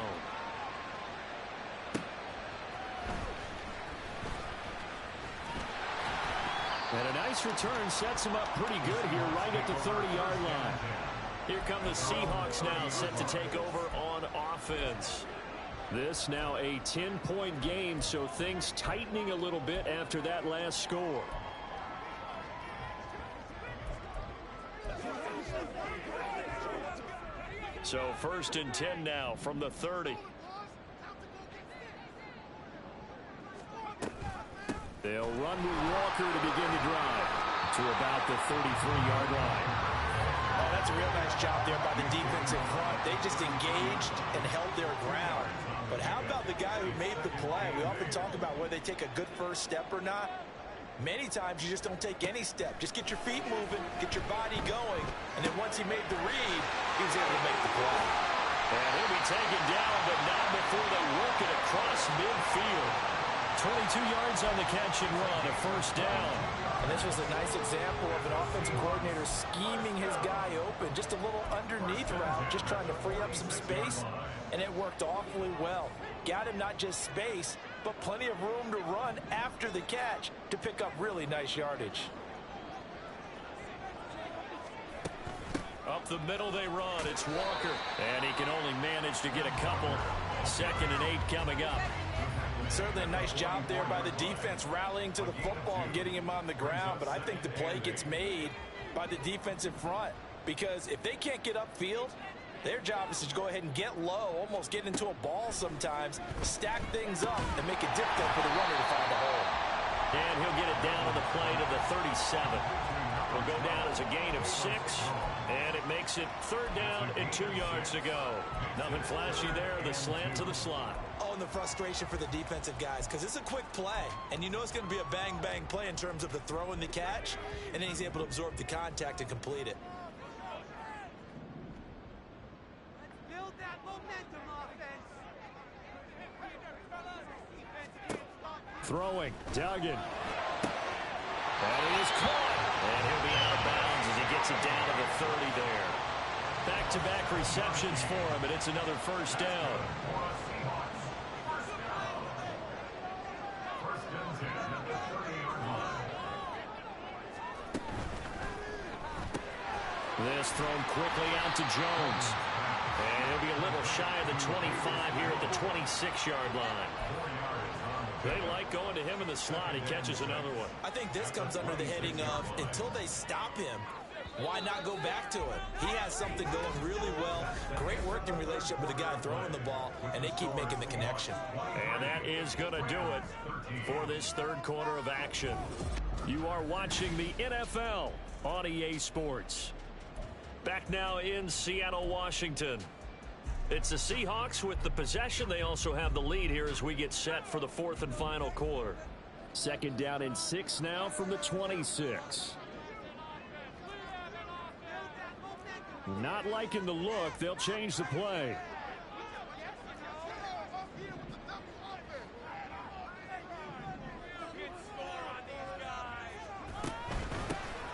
And a nice return sets him up pretty good here right at the 30-yard line. Here come the Seahawks now set to take over on offense. This now a 10-point game, so things tightening a little bit after that last score. So 1st and 10 now from the 30. They'll run with Walker to begin the drive to about the 33-yard line. Oh, that's a real nice job there by the defense in front. They just engaged and held their ground. But how about the guy who made the play? We often talk about whether they take a good first step or not. Many times you just don't take any step. Just get your feet moving, get your body going, and then once he made the read, he was able to make the play. And he'll be taken down, but not before they work it across midfield. 22 yards on the catch and run, a first down. And this was a nice example of an offensive coordinator scheming his guy open. Just a little underneath route, just trying to free up some space, and it worked awfully well. Got him not just space, but plenty of room to run after the catch to pick up really nice yardage. Up the middle they run. It's Walker. And he can only manage to get a couple. 2nd and 8 coming up. Certainly a nice job there by the defense rallying to the football and getting him on the ground. But I think the play gets made by the defense in front. Because if they can't get upfield, their job is to go ahead and get low, almost get into a ball sometimes, stack things up, and make it difficult for the runner to find a hole. And he'll get it down on the play to the 37. Will go down as a gain of 6, and it makes it 3rd down and 2 yards to go. Nothing flashy there, the slant to the slot. Oh, and the frustration for the defensive guys, because it's a quick play, and you know it's going to be a bang-bang play in terms of the throw and the catch, and then he's able to absorb the contact and complete it. Let's build that momentum offense. Throwing, Duggan. And it is caught. And he'll be out of bounds as he gets it down to the 30 there. Back-to-back receptions for him, and it's another first down. This thrown quickly out to Jones. And he'll be a little shy of the 25 here at the 26-yard line. They like going to him in the slot. He catches another one. I think this comes under the heading of, until they stop him, why not go back to it? He has something going really well. Great working relationship with the guy throwing the ball, and they keep making the connection. And that is going to do it for this 3rd quarter of action. You are watching the NFL on EA Sports. Back now in Seattle, Washington. It's the Seahawks with the possession. They also have the lead here as we get set for the 4th and final quarter. 2nd down and 6 now from the 26. Not liking the look. They'll change the play.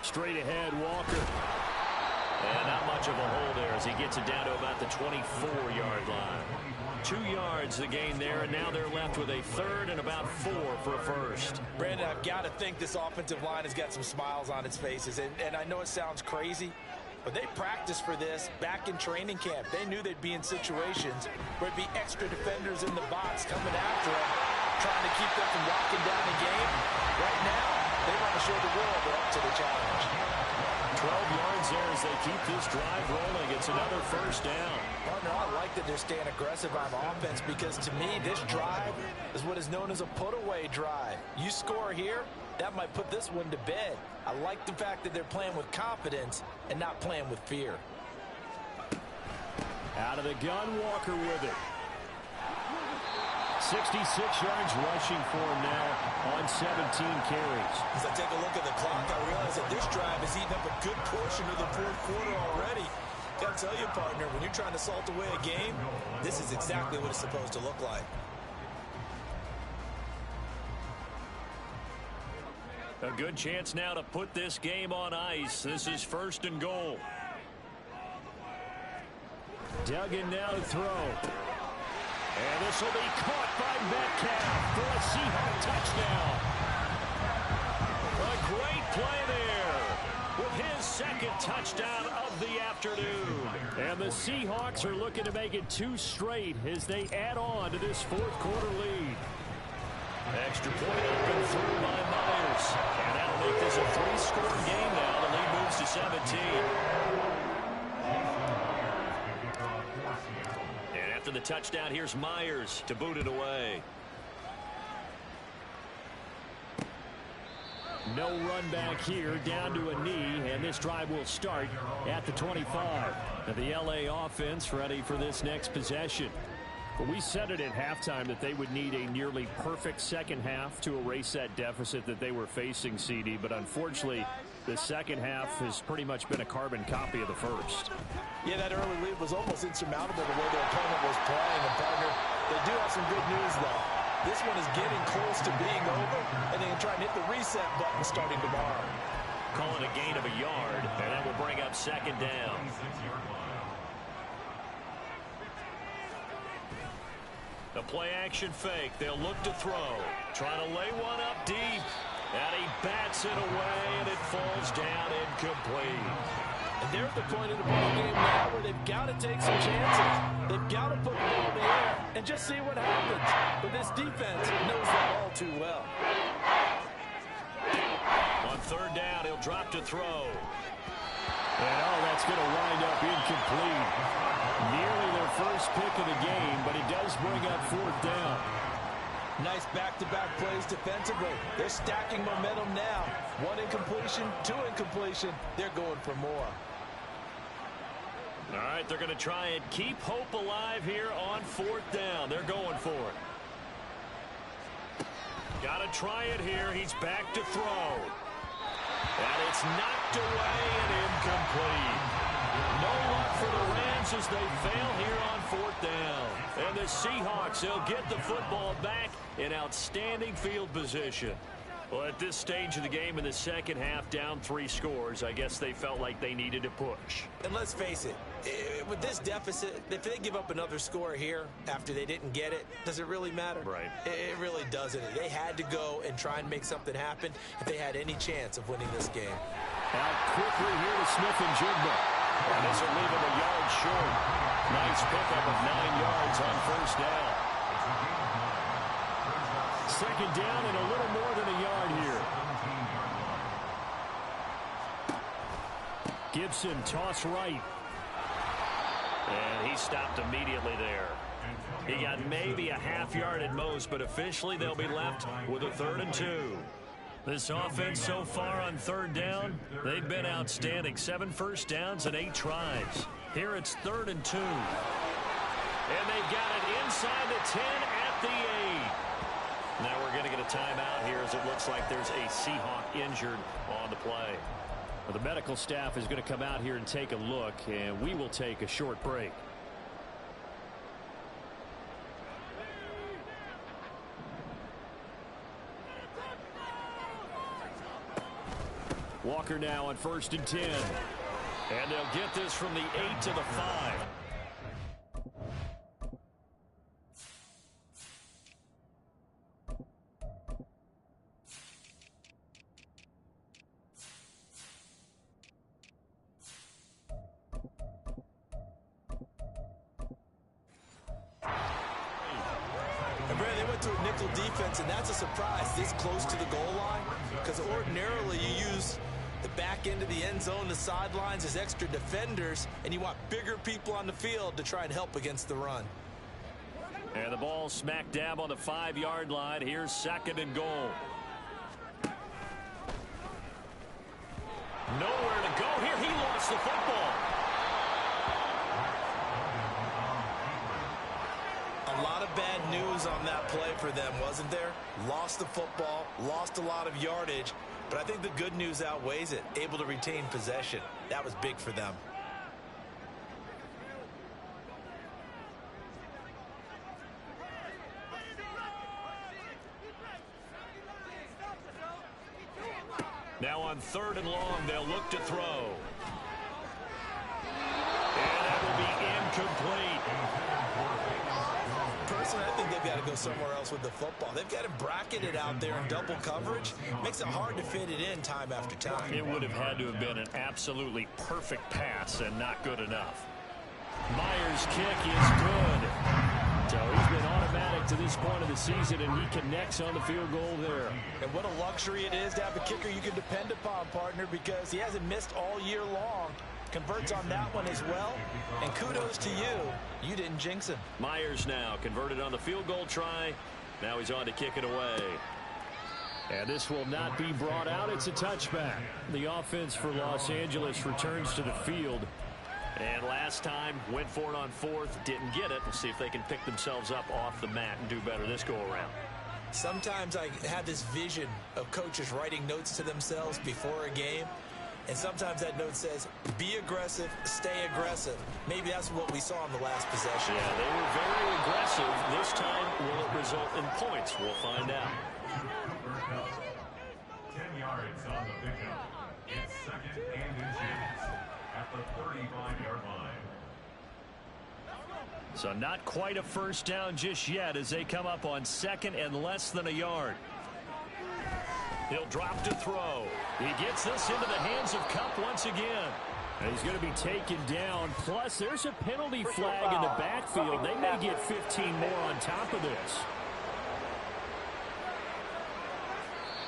Straight ahead, Walker. And not much of a hole there as he gets it down to about the 24-yard line. 2 yards the gain there, and now they're left with a 3rd and about 4 for a first. Brandon, I've got to think this offensive line has got some smiles on its faces. And I know it sounds crazy, but they practiced for this back in training camp. They knew they'd be in situations where it'd be extra defenders in the box coming after them, trying to keep them from locking down the game. Right now, they want to show the world they're up to the challenge. 12 yards there as they keep this drive rolling. It's another first down. Partner, I like that they're staying aggressive on offense because to me, this drive is what is known as a put-away drive. You score here, that might put this one to bed. I like the fact that they're playing with confidence and not playing with fear. Out of the gun, Walker with it. 66 yards rushing for him now on 17 carries. As I take a look at the clock, I realize that this drive has eaten up a good portion of the 4th quarter already. Got to tell you, partner, when you're trying to salt away a game, this is exactly what it's supposed to look like. A good chance now to put this game on ice. This is 1st and goal. Duggan now to throw. And this will be caught by Metcalf for a Seahawk touchdown. A great play there with his 2nd touchdown of the afternoon. And the Seahawks are looking to make it 2 straight as they add on to this 4th quarter lead. Extra point up and through by Myers. And that'll make this a 3-score game now. The lead moves to 17. After the touchdown, here's Myers to boot it away. No run back here, down to a knee, and this drive will start at the 25. Now the LA offense ready for this next possession. Well, we said it at halftime that they would need a nearly perfect second half to erase that deficit that they were facing, CD, but unfortunately the second half has pretty much been a carbon copy of the first. Yeah, that early lead was almost insurmountable the way their opponent was playing. And partner, they do have some good news, though. This one is getting close to being over, and they can try and hit the reset button starting tomorrow. Call it a gain of a yard, and that will bring up second down. The play-action fake. They'll look to throw. Trying to lay one up deep. And he bats it away, and it falls down incomplete. And they're at the point in the ball game now where they've got to take some chances. They've got to put the ball in the air and just see what happens. But this defense knows that all too well. On third down, he'll drop to throw. And that's going to wind up incomplete. Nearly their first pick of the game, but it does bring up fourth down. Nice back-to-back plays defensively. They're stacking momentum now. One incompletion, two incompletion. They're going for more. All right, they're going to try and keep hope alive here on fourth down. They're going for it. Got to try it here. He's back to throw. And it's knocked away and incomplete. No luck for the Rams as they fail here on fourth down. And the Seahawks, they'll get the football back in outstanding field position. Well, at this stage of the game in the second half, down 3 scores, I guess they felt like they needed to push. And let's face it, with this deficit, if they give up another score here after they didn't get it, does it really matter? Right. It really doesn't. They had to go and try and make something happen if they had any chance of winning this game. Out quickly here to Smith-Njigba. And this will leave him a yard short. Nice pickup of 9 yards on first down. Second down and a little more than a yard here. Gibson toss right. And he stopped immediately there. He got maybe a half yard at most, but officially they'll be left with a 3rd and 2. This offense so far on third down, they've been outstanding. 7 first downs and 8 tries. Here it's 3rd and 2. And they've got it inside the 10 at the 8. Now we're going to get a timeout here as it looks like there's a Seahawk injured on the play. Well, the medical staff is going to come out here and take a look, and we will take a short break. Walker now on 1st and 10. And they'll get this from the 8 to the 5. They went to a nickel defense, and that's a surprise this close to the goal line, because ordinarily you use the back end of the end zone, the sidelines as extra defenders, and you want bigger people on the field to try and help against the run. And the ball smack dab on the 5-yard line. Here's 2nd and goal. Nowhere to go here. He lost the football. A lot of bad news on that play for them, wasn't there? Lost the football, lost a lot of yardage, but I think the good news outweighs it. Able to retain possession. That was big for them. Now on 3rd and long, they'll look to throw. And that will be incomplete. Personally, I think they've got to go somewhere else with the football. They've got him bracketed out there in double coverage. Makes it hard to fit it in time after time. It would have had to have been an absolutely perfect pass and not good enough. Myers' kick is good. So he's been automatic to this point of the season, and he connects on the field goal there. And what a luxury it is to have a kicker you can depend upon, partner, because he hasn't missed all year long. Converts on that one as well. And kudos to you. You didn't jinx him. Myers now converted on the field goal try. Now he's on to kick it away. And this will not be brought out. It's a touchback. The offense for Los Angeles returns to the field. And last time, went for it on fourth, didn't get it. We'll see if they can pick themselves up off the mat and do better this go-around. Sometimes I have this vision of coaches writing notes to themselves before a game. And sometimes that note says, be aggressive, stay aggressive. Maybe that's what we saw in the last possession. Yeah, they were very aggressive. This time, will it result in points? We'll find out. 10 yards on the pickup. It's second and inches at the 35-yard line. So not quite a first down just yet as they come up on second and less than a yard. He'll drop to throw. He gets this into the hands of Kupp once again. And he's going to be taken down. Plus, there's a penalty flag in the backfield. They may get 15 more on top of this.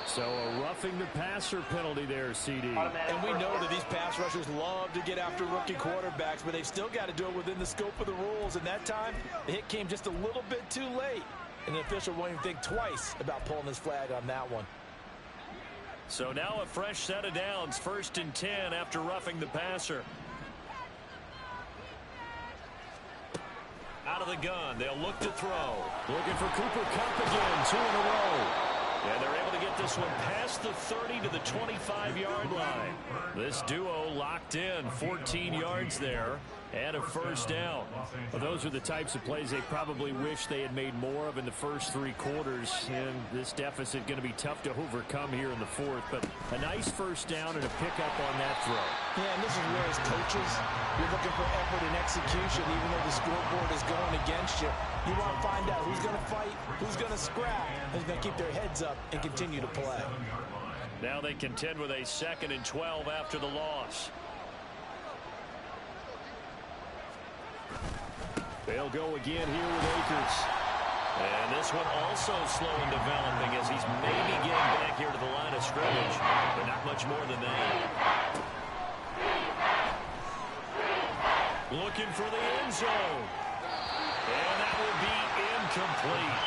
So a roughing the passer penalty there, CD. And we know that these pass rushers love to get after rookie quarterbacks, but they've still got to do it within the scope of the rules. And that time, the hit came just a little bit too late. And the official won't even think twice about pulling his flag on that one. So now a fresh set of downs, 1st and 10 after roughing the passer. Out of the gun, they'll look to throw. Looking for Cooper Kupp again, 2 in a row. And they're able to get this one past the 30 to the 25-yard line. This duo locked in, 14 yards there, and a first down. Well, those are the types of plays they probably wish they had made more of in the first 3 quarters. And this deficit going to be tough to overcome here in the 4th. But a nice first down and a pickup on that throw. Yeah, and this is where as coaches, you're looking for effort and execution, even though the scoreboard is going against you. You want to find out who's going to fight, who's going to scrap, who's going to keep their heads up and continue to play. Now they contend with a 2nd and 12 after the loss. They'll go again here with Akers. And this one also slow in developing as he's maybe getting back here to the line of scrimmage, but not much more than that. Looking for the end zone. And that will be incomplete.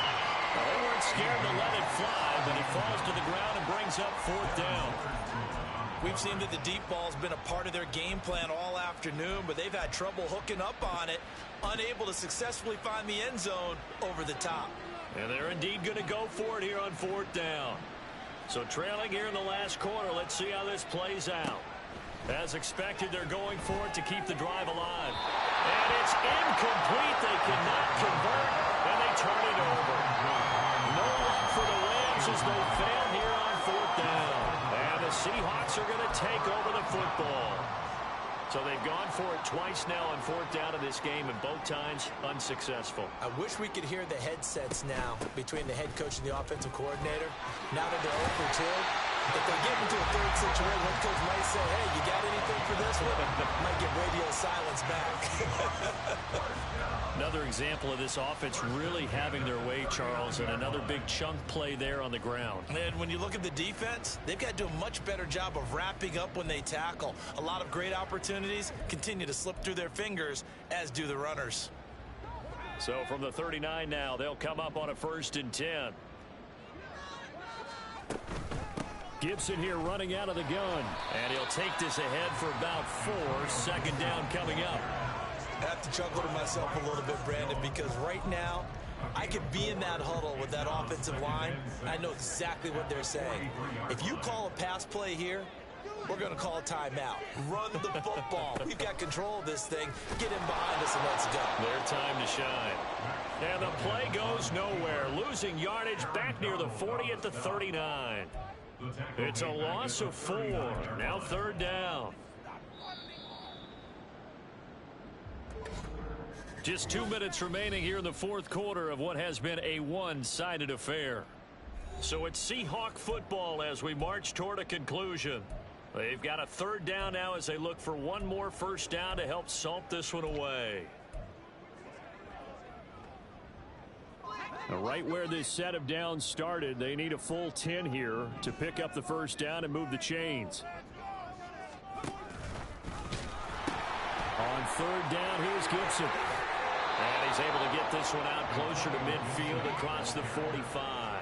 Well, they weren't scared to let it fly, but it falls to the ground and brings up 4th down. We've seen that the deep ball's been a part of their game plan all afternoon, but they've had trouble hooking up on it, unable to successfully find the end zone over the top. And they're indeed going to go for it here on 4th down. So trailing here in the last quarter, let's see how this plays out. As expected, they're going for it to keep the drive alive. And it's incomplete. They cannot convert, and they turn it over. No luck for the Rams as they fail here on 4th down. And the Seahawks are going to take over the football. So they've gone for it twice now on 4th down in this game, and both times unsuccessful. I wish we could hear the headsets now between the head coach and the offensive coordinator. Now that they're 0 for 2, if they get into a third situation, head coach might say, hey, you got anything for this one? Might get radio silence back. Another example of this offense really having their way, Charles, and another big chunk play there on the ground. And when you look at the defense, they've got to do a much better job of wrapping up when they tackle. A lot of great opportunities continue to slip through their fingers, as do the runners. So from the 39 now, they'll come up on a 1st and 10. Gibson here running out of the gun. And he'll take this ahead for about 4. 2nd down coming up. I have to chuckle to myself a little bit, Brandon, because right now I could be in that huddle with that offensive line. I know exactly what they're saying. If you call a pass play here, we're going to call a timeout. Run the football. We've got control of this thing. Get in behind us and let's go. Their time to shine. And the play goes nowhere. Losing yardage back near the 40 at the 39. It's a loss of 4. Now 3rd down. Just 2 minutes remaining here in the 4th quarter of what has been a one-sided affair. So it's Seahawk football as we march toward a conclusion. They've got a 3rd down now as they look for one more first down to help salt this one away. Right where this set of downs started, they need a full 10 here to pick up the first down and move the chains. On 3rd down, here's Gibson. And he's able to get this one out closer to midfield across the 45.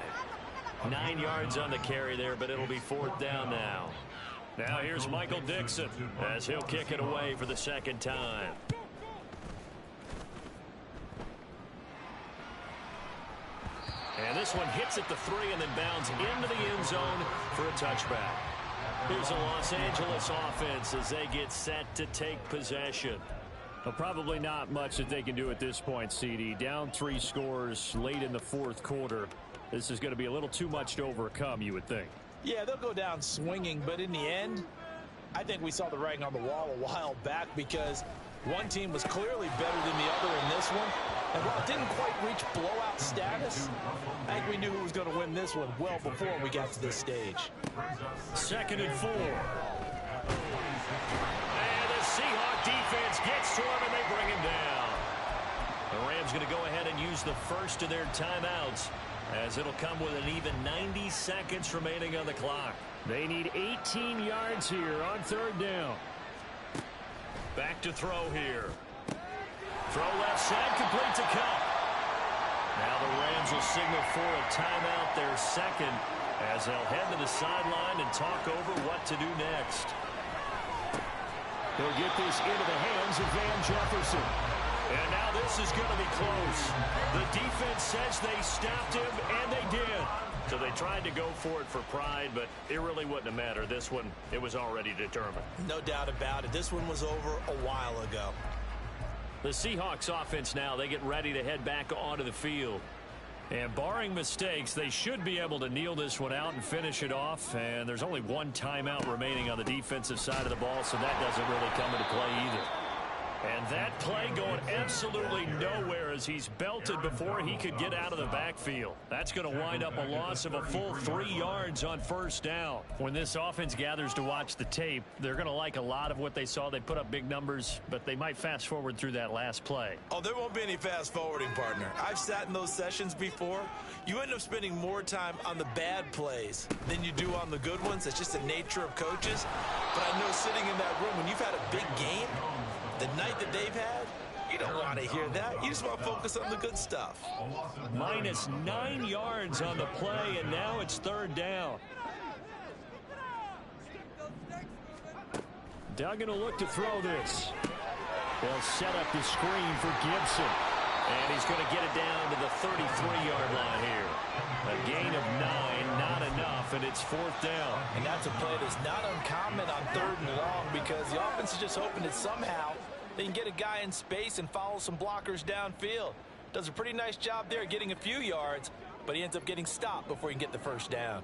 9 yards on the carry there, but it'll be 4th down now. Now here's Michael Dixon as he'll kick it away for the 2nd time. And this one hits at the 3 and then bounds into the end zone for a touchback. Here's the Los Angeles offense as they get set to take possession. Well, probably not much that they can do at this point, CD. Down 3 scores late in the 4th quarter. This is going to be a little too much to overcome, you would think. Yeah, they'll go down swinging, but in the end, I think we saw the writing on the wall a while back because one team was clearly better than the other in this one. And while it didn't quite reach blowout status, I think we knew who was going to win this one well before we got to this stage. 2nd and 4. And the Seahawk defense gets to him and they bring him down. The Rams going to go ahead and use the first of their timeouts as it'll come with an even 90 seconds remaining on the clock. They need 18 yards here on 3rd down. Back to throw here. Throw left side, complete to Cup. Now the Rams will signal for a timeout, their 2nd, as they'll head to the sideline and talk over what to do next. They'll get this into the hands of Van Jefferson. And now this is going to be close. The defense says they stopped him, and they did. So they tried to go for it for pride, but it really wouldn't have mattered. This one, it was already determined. No doubt about it. This one was over a while ago. The Seahawks offense now, they get ready to head back onto the field. And barring mistakes, they should be able to kneel this one out and finish it off. And there's only 1 timeout remaining on the defensive side of the ball, so that doesn't really come into play either. And that play going absolutely nowhere as he's belted before he could get out of the backfield. That's going to wind up a loss of a full 3 yards on 1st down. When this offense gathers to watch the tape, they're going to like a lot of what they saw. They put up big numbers, but they might fast forward through that last play. Oh, there won't be any fast forwarding, partner. I've sat in those sessions before. You end up spending more time on the bad plays than you do on the good ones. It's just the nature of coaches. But I know sitting in that room, when you've had a big game, the night that they've had, you don't want to hear that. You just want to focus on the good stuff. Minus 9 yards on the play, and now it's 3rd down. Duggan will look to throw this. They'll set up the screen for Gibson. And he's going to get it down to the 33-yard line here. A gain of 9, not enough, and it's 4th down. And that's a play that's not uncommon on 3rd and long because the offense is just hoping that somehow they can get a guy in space and follow some blockers downfield. Does a pretty nice job there getting a few yards, but he ends up getting stopped before he can get the 1st down.